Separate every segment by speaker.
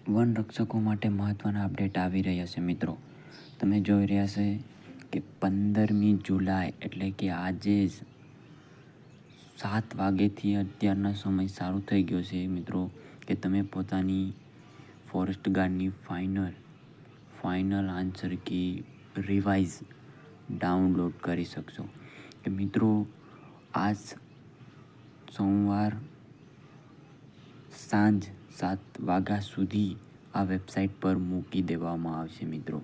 Speaker 1: One રક્ષકો માટે મહત્ત્વના update આવી રહ્યા છે મિત્રો. તમે જોઈ રહ્યા છે કે 15મી જુલાઈ એટલે કે આજે જ 7 વાગ્યેથી અત્યારનો સમય ચાલુ થઈ ગયો છે મિત્રો, કે તમે પોતાની ફોરેસ્ટ ગાર્ડની final answer key revise download કરી શકશો. કે મિત્રો આજ સોમવાર સાંજ 7 વાગ્યા સુધી આ વેબસાઇટ પર મૂકી દેવામાં આવશે મિત્રો.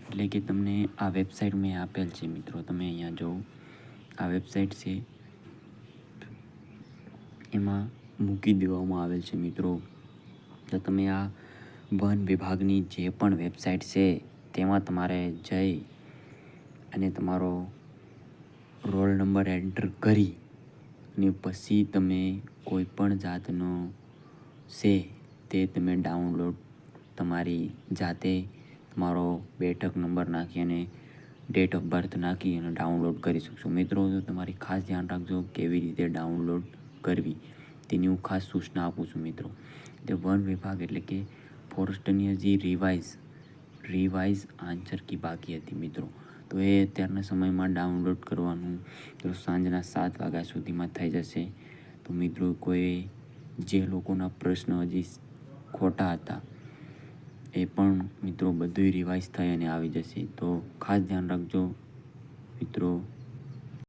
Speaker 1: એટલે કે તમને આ વેબસાઇટ મેં આપેલ છે મિત્રો, તમે અહીંયા જો આ વેબસાઇટ છે એમાં મૂકી દેવામાં આવેલ છે મિત્રો. તો તમે આ વન વિભાગની જે પણ વેબસાઇટ છે તેમાં તમારે જઈ અને તમારો રોલ નંબર એન્ટર કરી અને પછી તમે કોઈ પણ જાતનો છે તે તમે ડાઉનલોડ તમારી જાતે તમારો બેઠક નંબર નાખી અને ડેટ ઓફ બર્થ નાખી અને ડાઉનલોડ કરી શકશો મિત્રો. તો તમારી ખાસ ધ્યાન રાખજો કેવી રીતે ડાઉનલોડ કરવી તેની હું ખાસ સૂચના આપું છું મિત્રો. તે વન વિભાગ એટલે કે ફોરેસ્ટની હજી રિવાઇઝ આન્સર કી બાકી હતી મિત્રો. તો એ અત્યારના સમયમાં ડાઉનલોડ કરવાનું તો સાંજના 7 વાગ્યા સુધીમાં થઈ જશે. તો મિત્રો કોઈ જે લોકોના પ્રશ્ન હજી ખોટા હતા એ પણ મિત્રો બધુંય રિવાઇઝ થઈ અને આવી જશે. તો ખાસ ધ્યાન રાખજો મિત્રો.